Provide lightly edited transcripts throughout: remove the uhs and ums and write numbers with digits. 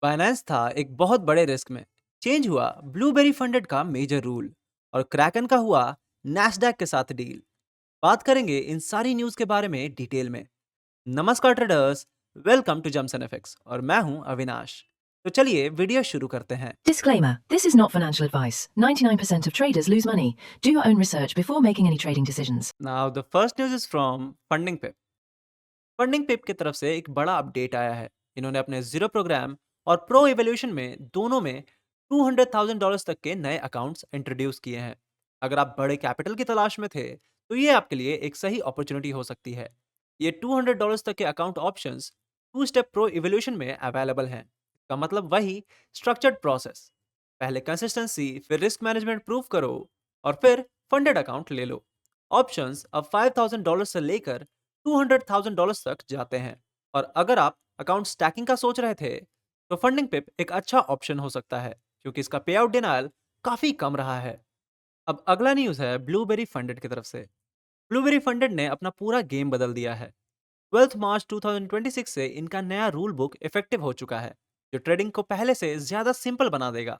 Binance था एक बहुत बड़े रिस्क में। चेंज हुआ ब्लूबेरी फंडेड का मेजर रूल, और क्रैकन का हुआ नैस्डैक के साथ डील। बात करेंगे इन सारी न्यूज के बारे में डिटेल में। नमस्कार ट्रेडर्स, वेलकम टू जम्सन एफएक्स और मैं हूं अविनाश। तो चलिए वीडियो शुरू करते हैं। Disclaimer: this is not financial advice. 99% of traders lose money. Do your own research before making any trading decisions. Now the first news is from Funding Pip. Funding Pip की तरफ से एक बड़ा अपडेट आया है। इन्होंने अपने जीरो प्रोग्राम और प्रो इवोल्यूशन में दोनों में $200,000 तक के नए अकाउंट्स इंट्रोड्यूस किए हैं। अगर आप बड़े कैपिटल की तलाश में थे तो ये आपके लिए एक सही अपॉर्चुनिटी हो सकती है। ये $200 तक के account options two step pro evolution में अवेलेबल हैं। इसका मतलब वही स्ट्रक्चर्ड प्रोसेस। पहले कंसिस्टेंसी, फिर रिस्क मैनेजमेंट प्रूव करो और फिर फंडेड अकाउंट ले लो। ऑप्शंस अब $5,000 से लेकर $200,000 तक जाते हैं। और अगर आप अकाउंट स्टैकिंग का सोच रहे थे तो फंडिंग पिप एक अच्छा ऑप्शन हो सकता है, क्योंकि इसका पे आउट डिनायल काफी कम रहा है। अब अगला न्यूज है ब्लूबेरी फंडेड की तरफ से। ब्लूबेरी फंडेड ने अपना पूरा गेम बदल दिया है। 12 मार्च 2026 से इनका नया रूल बुक इफेक्टिव हो चुका है, जो ट्रेडिंग को पहले से ज्यादा सिंपल बना देगा।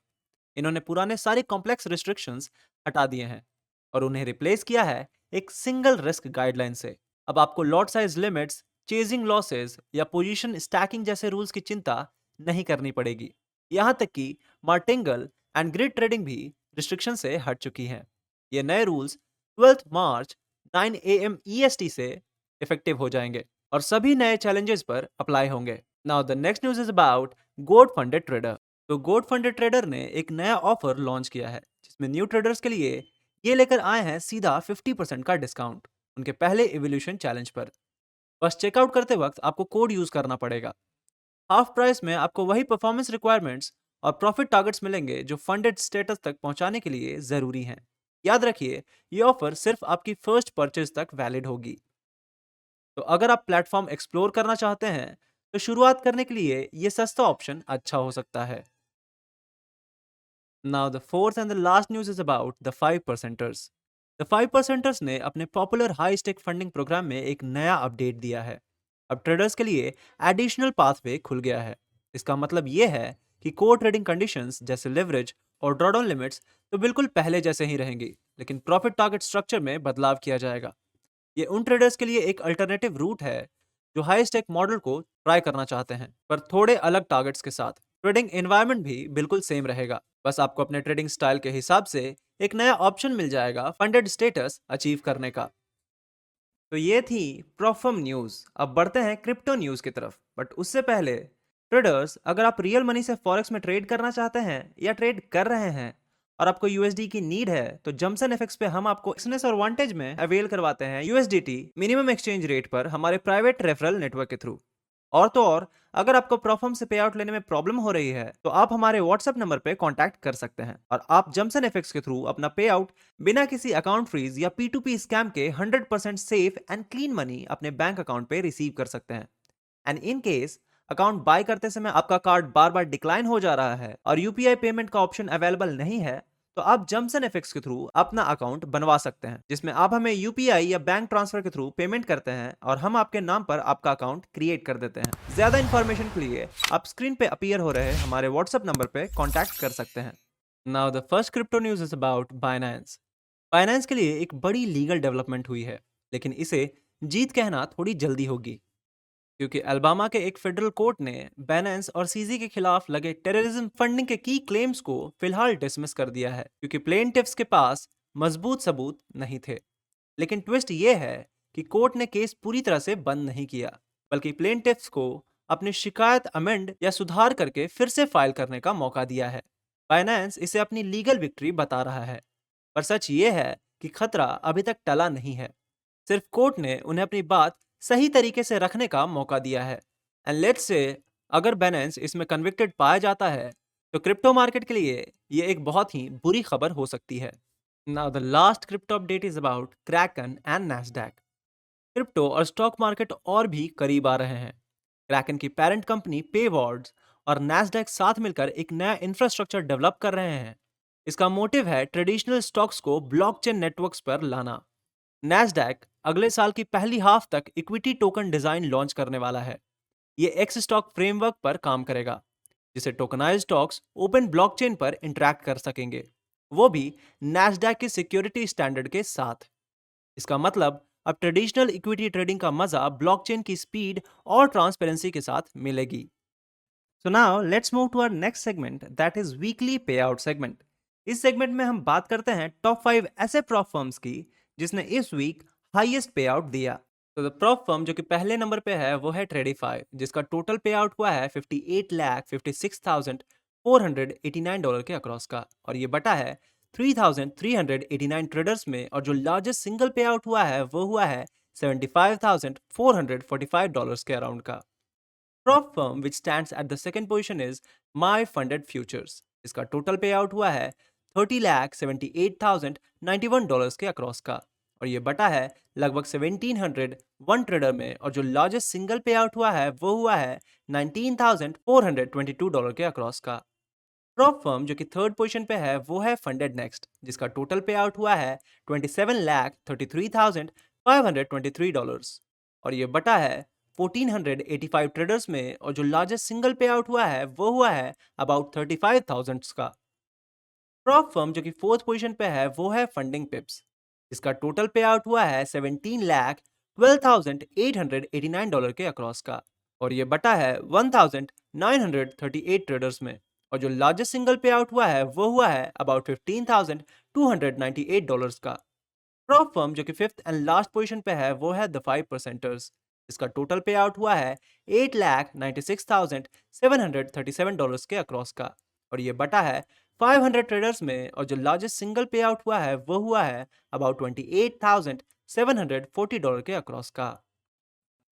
इन्होंने पुराने सारे कॉम्प्लेक्स रिस्ट्रिक्शंस हटा दिए हैं और उन्हें रिप्लेस किया है एक सिंगल रिस्क गाइडलाइन से। अब आपको lot size limits, chasing losses या पोजीशन स्टैकिंग जैसे रूल्स की चिंता नहीं करनी पड़ेगी। यहाँ तक कि मार्टिंगल एंड ग्रिड ट्रेडिंग भी रिस्ट्रिक्शन से हट चुकी हैं। ये नए रूल्स 12 मार्च 9 AM EST से इफेक्टिव हो जाएंगे और सभी नए चैलेंजेस पर अप्लाई होंगे। Now the next news is about गोड फंडेड ट्रेडर। तो गोड फंडेड ट्रेडर ने एक नया ऑफर लॉन्च किया है, जिसमें न्यू ट्रेडर्स के लिए ये लेकर आए हैं सीधा 50% का डिस्काउंट उनके पहले इवोल्यूशन चैलेंज पर। बस चेकआउट करते वक्त आपको कोड यूज करना पड़ेगा। हाफ प्राइस में आपको वही परफॉर्मेंस रिक्वायरमेंट्स और प्रॉफिट टारगेट्स मिलेंगे जो फंडेड स्टेटस तक पहुंचाने के लिए जरूरी हैं। याद रखिए, ये ऑफर सिर्फ आपकी फर्स्ट परचेज तक वैलिड होगी। तो अगर आप प्लेटफॉर्म एक्सप्लोर करना चाहते हैं तो शुरुआत करने के लिए ये सस्ता ऑप्शन अच्छा हो सकता है। Now the fourth and the last news is about the 5%ers. The 5%ers ने अपने popular high stake funding program में एक नया अपडेट दिया है। अब ट्रेडर्स के लिए एडिशनल पाथवे खुल गया है। इसका मतलब ये है कि कोर ट्रेडिंग कंडीशंस जैसे लेवरेज और ड्रॉडाउन लिमिट्स तो बिल्कुल पहले जैसे ही रहेंगी, लेकिन प्रॉफिट टारगेट स्ट्रक्चर में बदलाव किया जाएगा। ये उन ट्रेडर्स के लिए एक अल्टरनेटिव रूट है जो हाई स्टेक मॉडल को ट्राई करना चाहते हैं, पर थोड़े अलग टारगेट्स के साथ। ट्रेडिंग एनवायरनमेंट भी बिल्कुल सेम रहेगा, बस आपको अपने ट्रेडिंग स्टाइल के हिसाब से एक नया ऑप्शन मिल जाएगा फंडेड स्टेटस अचीव करने का। तो ये थी प्रोफर्म न्यूज। अब बढ़ते हैं क्रिप्टो न्यूज की तरफ, बट उससे पहले ट्रेडर्स, अगर आप रियल मनी से फॉरेक्स में ट्रेड करना चाहते हैं या ट्रेड कर रहे हैं और आपको यूएसडी की नीड है, तो जमसन एफएक्स पे हम आपको एक्सनेस और वांटेज में अवेल करवाते हैं यूएसडीटी मिनिमम एक्सचेंज रेट पर हमारे प्राइवेट रेफरल नेटवर्क के थ्रू। और तो और, अगर आपको प्रॉफर्म से पे आउट लेने में प्रॉब्लम हो रही है तो आप हमारे व्हाट्सएप नंबर पे कांटेक्ट कर सकते हैं और आप जमसन एफएक्स के थ्रू अपना पे आउट बिना किसी अकाउंट फ्रीज या P2P स्कैम के 100% सेफ एंड क्लीन मनी अपने बैंक अकाउंट पे रिसीव कर सकते हैं। And in case account by करते समय आपका कार्ड बार बार डिक्लाइन हो जा रहा है और यूपीआई पेमेंट का ऑप्शन अवेलेबल नहीं है, तो आप जमसन एफएक्स के थ्रू अपना अकाउंट बनवा सकते हैं, जिसमें आप हमें यूपीआई या बैंक ट्रांसफर के थ्रू पेमेंट करते हैं और हम आपके नाम पर आपका अकाउंट क्रिएट कर देते हैं। ज्यादा इंफॉर्मेशन के लिए आप स्क्रीन पे अपीयर हो रहे हमारे व्हाट्सएप नंबर पे कॉन्टैक्ट कर सकते हैं। Now the first crypto news is about Binance. Binance के लिए एक बड़ी लीगल डेवलपमेंट हुई है, लेकिन इसे जीत कहना थोड़ी जल्दी होगी, क्योंकि अल्बामा के एक फेडरल कोर्ट ने बैनेंस और सीजी के खिलाफ लगे टेररिज्म फंडिंग के की क्लेम्स को फिलहाल डिसमिस कर दिया है, क्योंकि प्लेनटिफ्स के पास मजबूत सबूत नहीं थे। लेकिन ट्विस्ट ये है कि कोर्ट ने केस पूरी तरह से बंद नहीं किया, बल्कि प्लेनटिफ्स को अपनी शिकायत अमेंड या सुधार करके फिर से फाइल करने का मौका दिया है। बाइनेंस इसे अपनी लीगल विक्ट्री बता रहा है, पर सच ये है कि खतरा अभी तक टला नहीं है। सिर्फ कोर्ट ने उन्हें अपनी बात सही तरीके से रखने का मौका दिया है। एंड लेट्स से, अगर बैलेंस इसमें कन्विक्टेड पाया जाता है तो क्रिप्टो मार्केट के लिए ये एक बहुत ही बुरी खबर हो सकती है। Now the last crypto update is about Kraken and Nasdaq. Crypto और स्टॉक मार्केट और भी करीब आ रहे हैं। क्रैकन की पेरेंट कंपनी पेवॉर्ड्स और नैस्डैक साथ मिलकर एक नया इंफ्रास्ट्रक्चर डेवलप कर रहे हैं। इसका मोटिव है ट्रेडिशनल स्टॉक्स को ब्लॉकचेन नेटवर्क्स पर लाना। नैस्डैक अगले साल की पहली हाफ तक इक्विटी टोकन डिजाइन लॉन्च करने वाला है। ये एक्स स्टॉक फ्रेमवर्क पर काम करेगा, जिससे टोकनाइज्ड स्टॉक्स ओपन ब्लॉकचेन पर इंटरैक्ट कर सकेंगे, वो भी नैस्डैक के सिक्योरिटी स्टैंडर्ड के साथ। इसका मतलब अब ट्रेडिशनल इक्विटी ट्रेडिंग का मजा ब्लॉकचेन की स्पीड और ट्रांसपेरेंसी के साथ मिलेगी। So now let's move to our next segment, that is weekly pay out segment. इस सेगमेंट में हम बात करते हैं टॉप 5 ऐसे प्रॉप फर्म्स की जिसने इस वीक हाईएस्ट पे आउट दिया। तो द प्रॉप फर्म जो कि पहले नंबर पे है वो है ट्रेडिफाई, जिसका टोटल पे आउट हुआ है 58,56,489 के अक्रॉस का, और ये बटा है 3,389 ट्रेडर्स में, और जो लार्जेस्ट सिंगल पे आउट हुआ है वो हुआ है $75,445 के अराउंड का। Prop firm which stands at the second position is My Funded Futures. इसका टोटल पे आउट हुआ है $30,78,091 के अक्रॉस का, और ये बटा है लगभग 1701 ट्रेडर में, और जो लार्जेस्ट सिंगल पे आउट हुआ है वो हुआ है $19,422 के अक्रॉस का। प्रॉप फर्म जो कि थर्ड पोजीशन पे है वो है फंडेड नेक्स्ट, जिसका टोटल पे आउट हुआ है $27,33,523, और ये बटा है 1485 ट्रेडर्स में, और जो लार्जेस्ट सिंगल पे आउट हुआ है वो हुआ है अबाउट 35,000 का। प्रॉप फर्म जो कि फोर्थ पोजीशन पे है वो है फंडिंग पिप्स, जिसका टोटल पे आउट हुआ है $17,12,889 के अक्रॉस का, और ये बटा है 1938 ट्रेडर्स में, और जो लार्जेस्ट सिंगल पे आउट हुआ है वो हुआ है अबाउट $15,298 का। प्रॉप फर्म जो कि फिफ्थ एंड लास्ट पोजीशन पे है वो है द 5%ers, इसका टोटल पे आउट हुआ है $8,96,737 के अक्रॉस का, और ये बटा है 500 ट्रेडर्स में, और जो लार्जेस्ट सिंगल पे आउट हुआ है वो हुआ है अबाउट $28,740 के अक्रॉस का।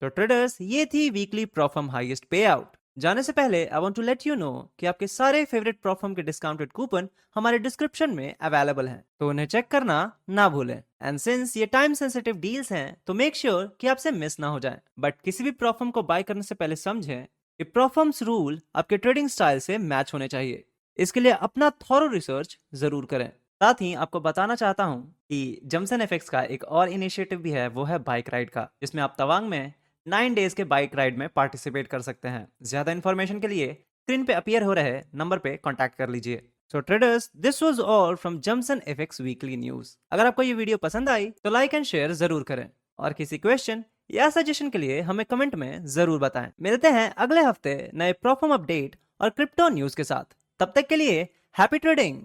तो ट्रेडर्स, ये थी weekly prop firm highest pay out. जाने से पहले I want to let you know कि आपके सारे फेवरेट प्रॉफर्म के डिस्काउंटेड कूपन हमारे डिस्क्रिप्शन में अवेलेबल हैं, तो उन्हें चेक करना ना भूलें। एंड सिंस ये टाइम सेंसिटिव डील्स हैं तो मेक श्योर कि आपसे मिस ना हो जाए। बट किसी भी प्रॉफर्म को बाय करने से पहले समझें कि प्रॉफर्म्स रूल आपके ट्रेडिंग स्टाइल से मैच होने चाहिए। इसके लिए अपना थॉरो रिसर्च जरूर करें। साथ ही आपको बताना चाहता हूँ कि जमसन एफएक्स का एक और इनिशिएटिव भी है, वो है बाइक राइड का, जिसमें आप तवांग में 9 डेज के बाइक राइड में पार्टिसिपेट कर सकते हैं। ज्यादा इन्फॉर्मेशन के लिए स्क्रीन पे अपीयर हो रहे नंबर पे कांटेक्ट कर लीजिए। So traders, this was all from Jamson FX weekly news. अगर आपको ये वीडियो पसंद आई तो लाइक एंड शेयर जरूर करें, और किसी क्वेश्चन या सजेशन के लिए हमें कमेंट में जरूर बताएं। मिलते हैं अगले हफ्ते नए प्रॉफर्म अपडेट और क्रिप्टो न्यूज के साथ। तब तक के लिए हैप्पी ट्रेडिंग।